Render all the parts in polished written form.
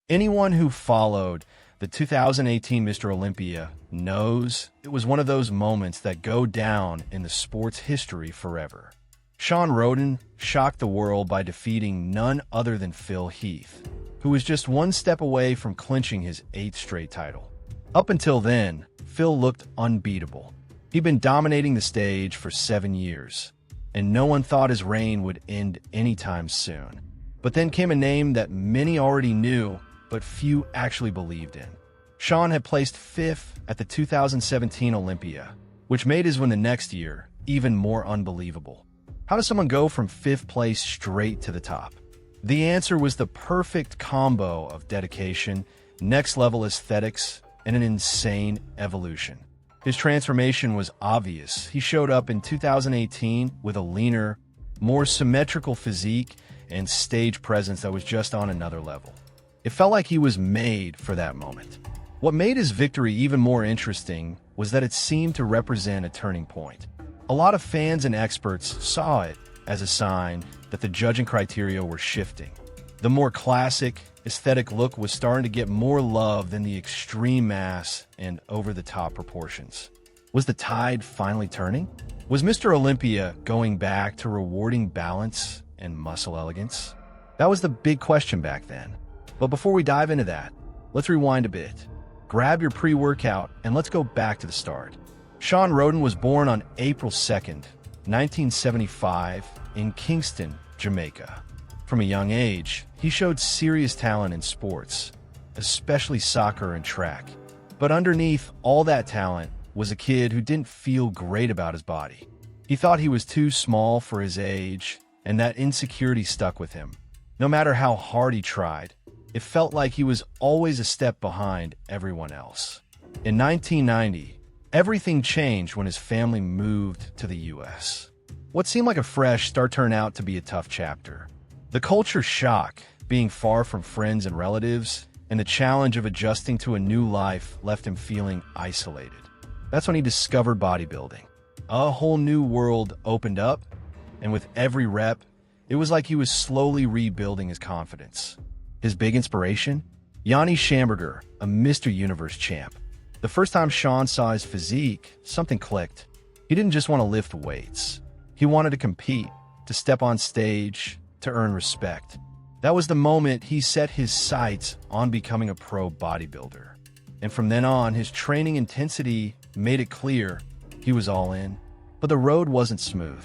Anyone who followed the 2018 Mr. Olympia knows it was one of those moments that go down in the sport's history forever. Shawn Rhoden shocked the world by defeating none other than Phil Heath, who was just one step away from clinching his 8th straight title. Up until then, Phil looked unbeatable. He'd been dominating the stage for 7 years, and no one thought his reign would end anytime soon. But then came a name that many already knew, but few actually believed in. Shawn had placed 5th at the 2017 Olympia, which made his win the next year even more unbelievable. How does someone go from 5th place straight to the top? The answer was the perfect combo of dedication, next-level aesthetics, and an insane evolution. His transformation was obvious. He showed up in 2018 with a leaner, more symmetrical physique and stage presence that was just on another level. It felt like he was made for that moment. What made his victory even more interesting was that it seemed to represent a turning point. A lot of fans and experts saw it as a sign that the judging criteria were shifting. The more classic, aesthetic look was starting to get more love than the extreme mass and over-the-top proportions. Was the tide finally turning? Was Mr. Olympia going back to rewarding balance and muscle elegance? That was the big question back then. But before we dive into that, let's rewind a bit. Grab your pre-workout and let's go back to the start. Shawn Rhoden was born on April 2nd, 1975, in Kingston, Jamaica. From a young age, he showed serious talent in sports, especially soccer and track. But underneath all that talent was a kid who didn't feel great about his body. He thought he was too small for his age, and that insecurity stuck with him. No matter how hard he tried, it felt like he was always a step behind everyone else. In 1990, everything changed when his family moved to the U.S. What seemed like a fresh start turned out to be a tough chapter. The culture shock, being far from friends and relatives, and the challenge of adjusting to a new life left him feeling isolated. That's when he discovered bodybuilding. A whole new world opened up, and with every rep, it was like he was slowly rebuilding his confidence. His big inspiration? Yanni Schamberger, a Mr. Universe champ. The first time Shawn saw his physique, something clicked. He didn't just want to lift weights. He wanted to compete, to step on stage, to earn respect. That was the moment he set his sights on becoming a pro bodybuilder. And from then on, his training intensity made it clear he was all in. But the road wasn't smooth.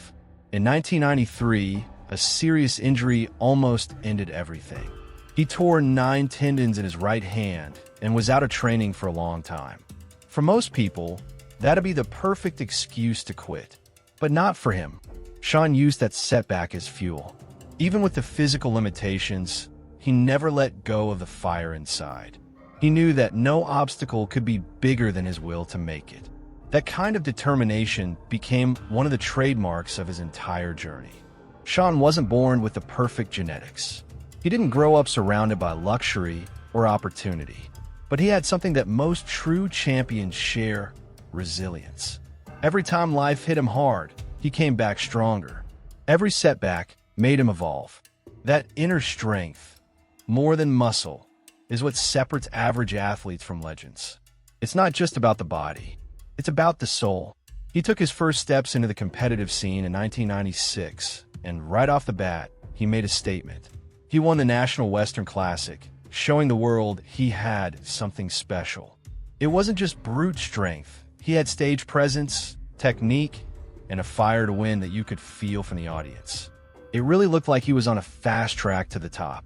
In 1993, a serious injury almost ended everything. He tore 9 tendons in his right hand and was out of training for a long time. For most people, that'd be the perfect excuse to quit. But not for him. Shawn used that setback as fuel. Even with the physical limitations, he never let go of the fire inside. He knew that no obstacle could be bigger than his will to make it. That kind of determination became one of the trademarks of his entire journey. Shawn wasn't born with the perfect genetics. He didn't grow up surrounded by luxury or opportunity. But he had something that most true champions share: resilience. Every time life hit him hard, he came back stronger. Every setback made him evolve. That inner strength, more than muscle, is what separates average athletes from legends. It's not just about the body. It's about the soul. He took his first steps into the competitive scene in 1996, and right off the bat, he made a statement. He won the National Western Classic, showing the world he had something special. It wasn't just brute strength. He had stage presence, technique, and a fire to win that you could feel from the audience. It really looked like he was on a fast track to the top.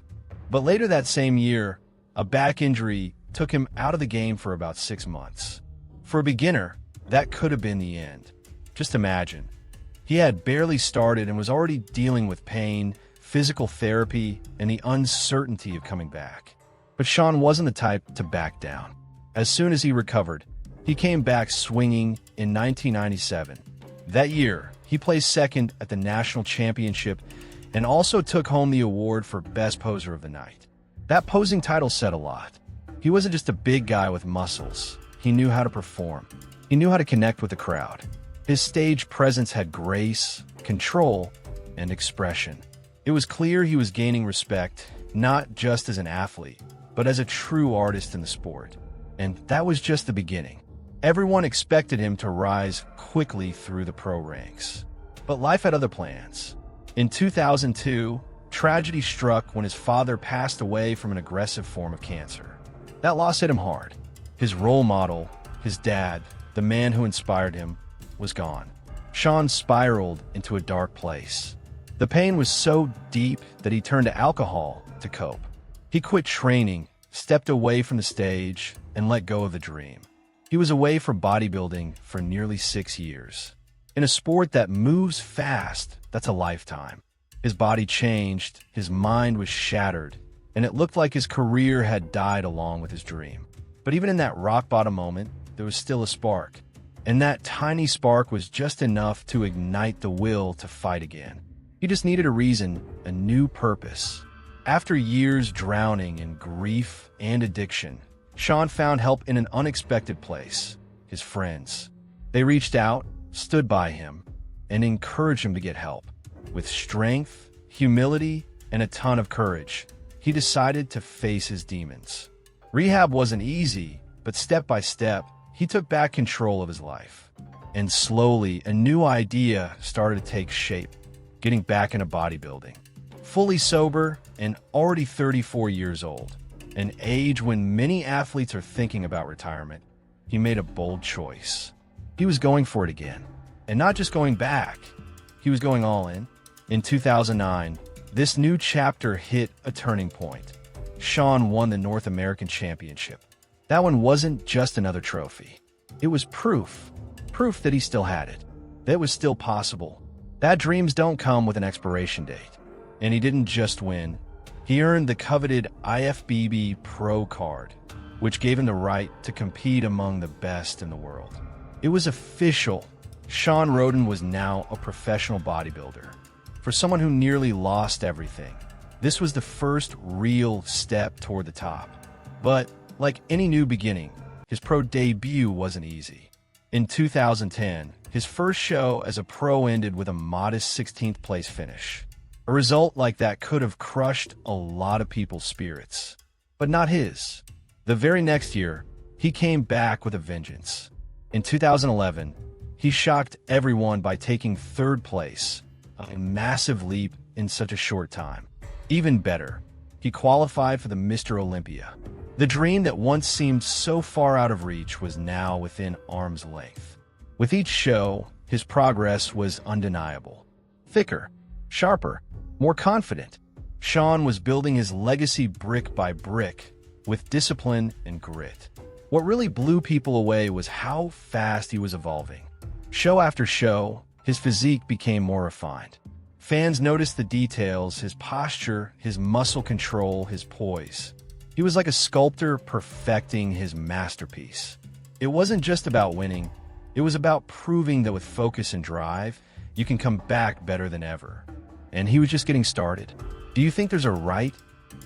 But later that same year, a back injury took him out of the game for about 6 months. For a beginner, that could have been the end. Just imagine. He had barely started and was already dealing with pain, physical therapy, and the uncertainty of coming back. But Shawn wasn't the type to back down. As soon as he recovered, he came back swinging in 1997. That year, he placed second at the national championship and also took home the award for Best Poser of the Night. That posing title said a lot. He wasn't just a big guy with muscles. He knew how to perform. He knew how to connect with the crowd. His stage presence had grace, control, and expression. It was clear he was gaining respect, not just as an athlete, but as a true artist in the sport. And that was just the beginning. Everyone expected him to rise quickly through the pro ranks. But life had other plans. In 2002, tragedy struck when his father passed away from an aggressive form of cancer. That loss hit him hard. His role model, his dad, the man who inspired him, was gone. Shawn spiraled into a dark place. The pain was so deep that he turned to alcohol to cope. He quit training, stepped away from the stage, and let go of the dream. He was away from bodybuilding for nearly 6 years. In a sport that moves fast, that's a lifetime. His body changed, his mind was shattered, and it looked like his career had died along with his dream. But even in that rock-bottom moment, there was still a spark. And that tiny spark was just enough to ignite the will to fight again. He just needed a reason, a new purpose. After years drowning in grief and addiction, Shawn found help in an unexpected place: his friends. They reached out, stood by him, and encouraged him to get help. With strength, humility, and a ton of courage, he decided to face his demons. Rehab wasn't easy, but step by step, he took back control of his life. And slowly, a new idea started to take shape: getting back into bodybuilding. Fully sober and already 34 years old, an age when many athletes are thinking about retirement, he made a bold choice. He was going for it again. And not just going back, he was going all in. In 2009, this new chapter hit a turning point. Shawn won the North American Championship. That one wasn't just another trophy. It was proof that he still had it, that it was still possible, that dreams don't come with an expiration date. And he didn't just win. He earned the coveted IFBB Pro card, which gave him the right to compete among the best in the world. It was official. Shawn Rhoden was now a professional bodybuilder. For someone who nearly lost everything, this was the first real step toward the top. But like any new beginning, his pro debut wasn't easy. In 2010, his first show as a pro ended with a modest 16th place finish. A result like that could have crushed a lot of people's spirits, but not his. The very next year, he came back with a vengeance. In 2011, he shocked everyone by taking 3rd place, a massive leap in such a short time. Even better, he qualified for the Mr. Olympia. The dream that once seemed so far out of reach was now within arm's length. With each show, his progress was undeniable. Thicker, sharper, more confident, Shawn was building his legacy brick by brick with discipline and grit. What really blew people away was how fast he was evolving. Show after show, his physique became more refined. Fans noticed the details: his posture, his muscle control, his poise. He was like a sculptor perfecting his masterpiece. It wasn't just about winning. It was about proving that with focus and drive, you can come back better than ever. And he was just getting started. Do you think there's a right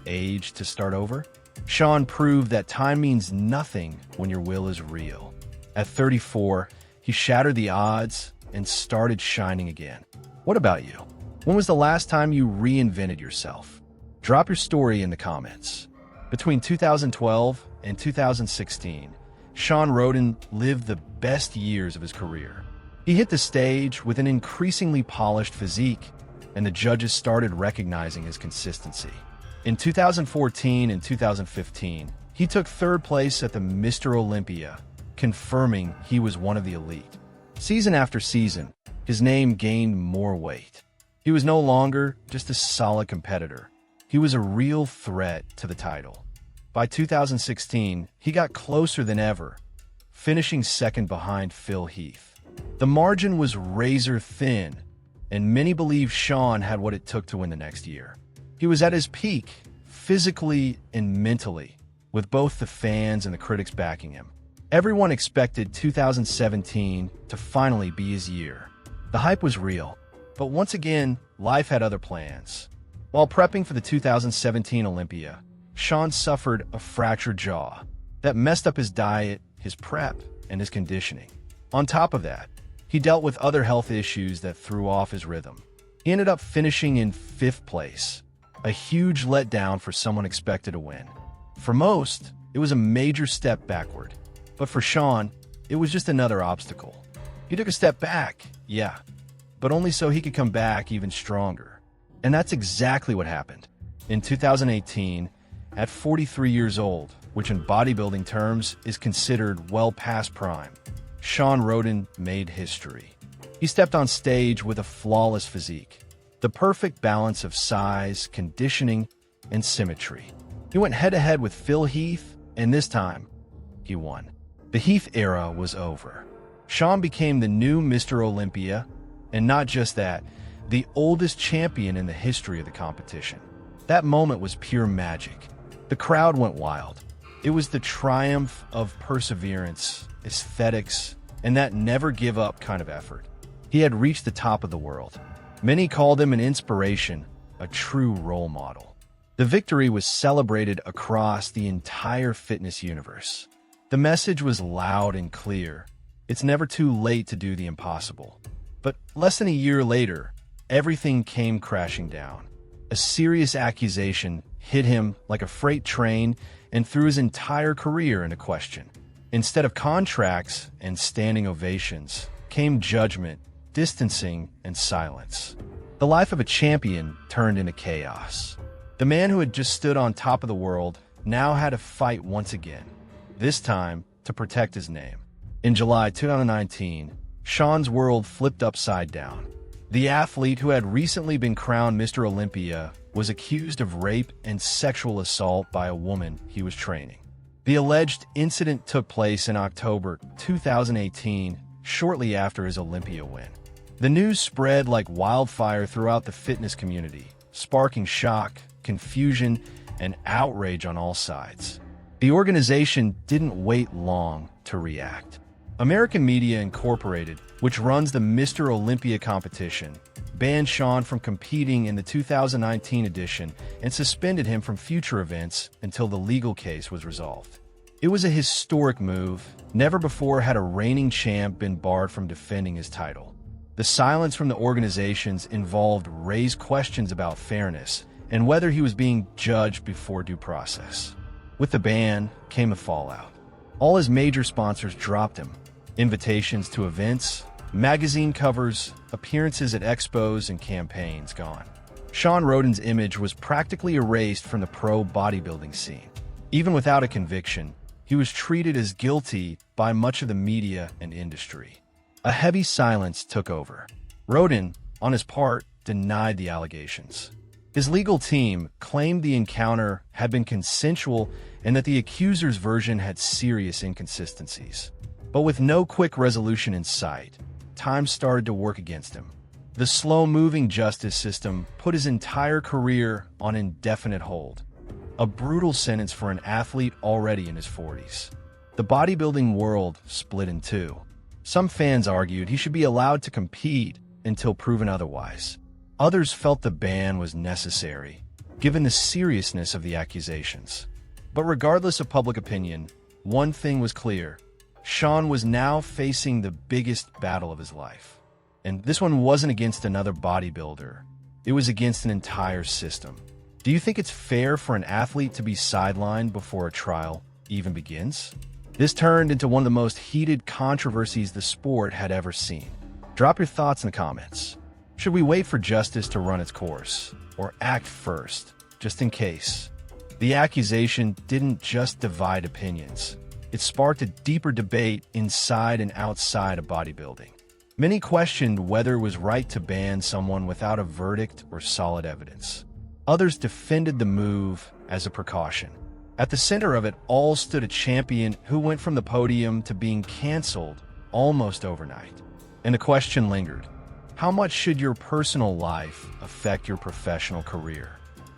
age to start over? Shawn proved that time means nothing when your will is real. At 34, he shattered the odds and started shining again. What about you? When was the last time you reinvented yourself? Drop your story in the comments. Between 2012 and 2016, Shawn Rhoden lived the best years of his career. He hit the stage with an increasingly polished physique, and the judges started recognizing his consistency. In 2014 and 2015, he took 3rd place at the Mr. Olympia, confirming he was one of the elite. Season after season, his name gained more weight. He was no longer just a solid competitor. He was a real threat to the title. By 2016, he got closer than ever, finishing 2nd behind Phil Heath. The margin was razor thin, and many believed Shawn had what it took to win the next year. He was at his peak, physically and mentally, with both the fans and the critics backing him. Everyone expected 2017 to finally be his year. The hype was real, but once again, life had other plans. While prepping for the 2017 Olympia, Shawn suffered a fractured jaw that messed up his diet, his prep, and his conditioning. On top of that, he dealt with other health issues that threw off his rhythm. He ended up finishing in 5th place, a huge letdown for someone expected to win. For most, it was a major step backward. But for Shawn, it was just another obstacle. He took a step back, yeah, but only so he could come back even stronger. And that's exactly what happened. In 2018, at 43 years old, which in bodybuilding terms is considered well past prime, Shawn Rhoden made history. He stepped on stage with a flawless physique, the perfect balance of size, conditioning, and symmetry. He went head-to-head with Phil Heath, and this time, he won. The Heath era was over. Shawn became the new Mr. Olympia, and not just that, the oldest champion in the history of the competition. That moment was pure magic. The crowd went wild. It was the triumph of perseverance, aesthetics, and that never-give-up kind of effort. He had reached the top of the world. Many called him an inspiration, a true role model. The victory was celebrated across the entire fitness universe. The message was loud and clear. It's never too late to do the impossible. But less than a year later, everything came crashing down. A serious accusation hit him like a freight train and threw his entire career into question. Instead of contracts and standing ovations, came judgment, distancing, and silence. The life of a champion turned into chaos. The man who had just stood on top of the world now had to fight once again, this time to protect his name. In July 2019, Shawn's world flipped upside down. The athlete who had recently been crowned Mr. Olympia was accused of rape and sexual assault by a woman he was training. The alleged incident took place in October 2018, shortly after his Olympia win. The news spread like wildfire throughout the fitness community, sparking shock, confusion, and outrage on all sides. The organization didn't wait long to react. American Media Incorporated, which runs the Mr. Olympia competition, banned Shawn from competing in the 2019 edition and suspended him from future events until the legal case was resolved. It was a historic move. Never before had a reigning champ been barred from defending his title. The silence from the organizations involved raised questions about fairness and whether he was being judged before due process. With the ban came a fallout. All his major sponsors dropped him. Invitations to events, magazine covers, appearances at expos, and campaigns gone. Shawn Rhoden's image was practically erased from the pro bodybuilding scene. Even without a conviction, he was treated as guilty by much of the media and industry. A heavy silence took over. Rhoden, on his part, denied the allegations. His legal team claimed the encounter had been consensual and that the accuser's version had serious inconsistencies. But with no quick resolution in sight, time started to work against him. The slow-moving justice system put his entire career on indefinite hold. A brutal sentence for an athlete already in his 40s. The bodybuilding world split in two. Some fans argued he should be allowed to compete until proven otherwise. Others felt the ban was necessary, given the seriousness of the accusations. But regardless of public opinion, one thing was clear. Shawn was now facing the biggest battle of his life. And this one wasn't against another bodybuilder. It was against an entire system. Do you think it's fair for an athlete to be sidelined before a trial even begins? This turned into one of the most heated controversies the sport had ever seen. Drop your thoughts in the comments. Should we wait for justice to run its course, or act first, just in case? The accusation didn't just divide opinions. It sparked a deeper debate inside and outside of bodybuilding. Many questioned whether it was right to ban someone without a verdict or solid evidence. Others defended the move as a precaution. At the center of it all stood a champion who went from the podium to being canceled almost overnight. And the question lingered. How much should your personal life affect your professional career?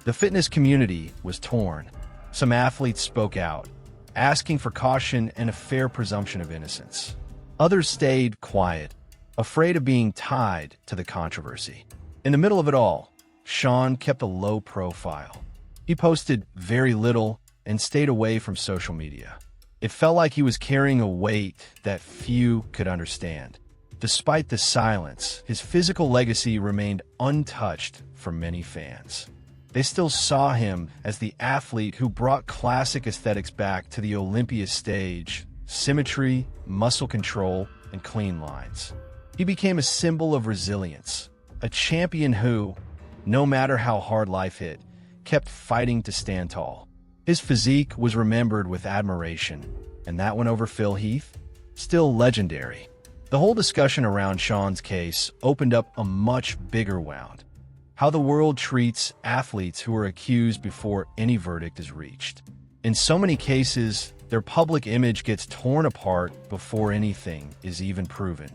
The fitness community was torn. Some athletes spoke out, asking for caution and a fair presumption of innocence. Others stayed quiet, afraid of being tied to the controversy. In the middle of it all, Shawn kept a low profile. He posted very little and stayed away from social media. It felt like he was carrying a weight that few could understand. Despite the silence, his physical legacy remained untouched for many fans. They still saw him as the athlete who brought classic aesthetics back to the Olympia stage: symmetry, muscle control, and clean lines. He became a symbol of resilience, a champion who, no matter how hard life hit, kept fighting to stand tall. His physique was remembered with admiration, and that one over Phil Heath? Still legendary. The whole discussion around Shawn's case opened up a much bigger wound: how the world treats athletes who are accused before any verdict is reached. In so many cases, their public image gets torn apart before anything is even proven.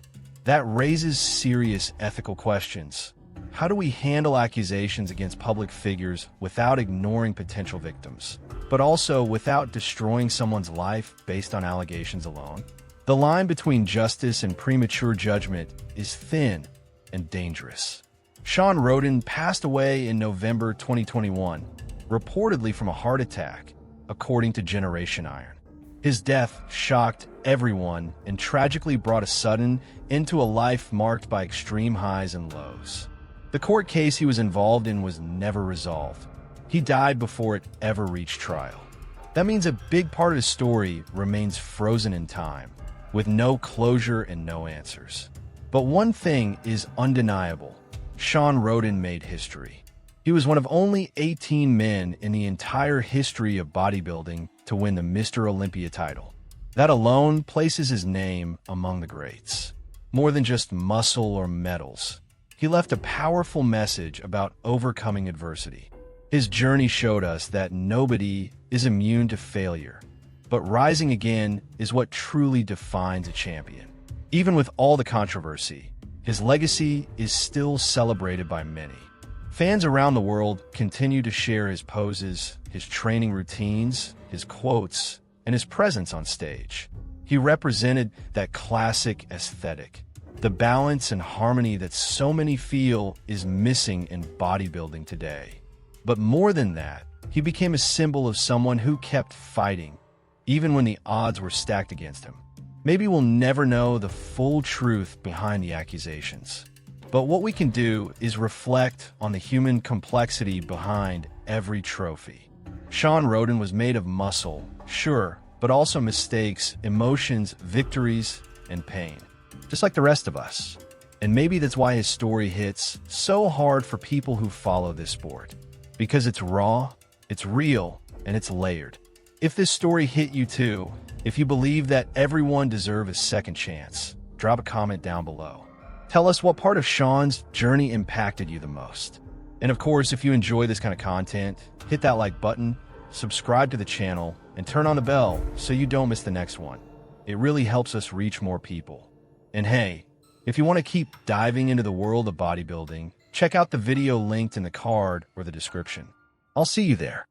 That raises serious ethical questions. How do we handle accusations against public figures without ignoring potential victims, but also without destroying someone's life based on allegations alone? The line between justice and premature judgment is thin and dangerous. Shawn Rhoden passed away in November 2021, reportedly from a heart attack, according to Generation Iron. His death shocked everyone and tragically brought a sudden end to a life marked by extreme highs and lows. The court case he was involved in was never resolved. He died before it ever reached trial. That means a big part of his story remains frozen in time, with no closure and no answers. But one thing is undeniable: Shawn Rhoden made history. He was one of only 18 men in the entire history of bodybuilding to win the Mr. Olympia title. That alone places his name among the greats. More than just muscle or medals, he left a powerful message about overcoming adversity. His journey showed us that nobody is immune to failure, but rising again is what truly defines a champion. Even with all the controversy, his legacy is still celebrated by many. Fans around the world continue to share his poses, his training routines, his quotes, and his presence on stage. He represented that classic aesthetic, the balance and harmony that so many feel is missing in bodybuilding today. But more than that, he became a symbol of someone who kept fighting, even when the odds were stacked against him. Maybe we'll never know the full truth behind the accusations, but what we can do is reflect on the human complexity behind every trophy. Shawn Rhoden was made of muscle, sure, but also mistakes, emotions, victories, and pain, just like the rest of us. And maybe that's why his story hits so hard for people who follow this sport, because it's raw, it's real, and it's layered. If this story hit you too, if you believe that everyone deserves a second chance, drop a comment down below. Tell us what part of Shawn's journey impacted you the most. And of course, if you enjoy this kind of content, hit that like button, subscribe to the channel, and turn on the bell so you don't miss the next one. It really helps us reach more people. And hey, if you want to keep diving into the world of bodybuilding, check out the video linked in the card or the description. I'll see you there.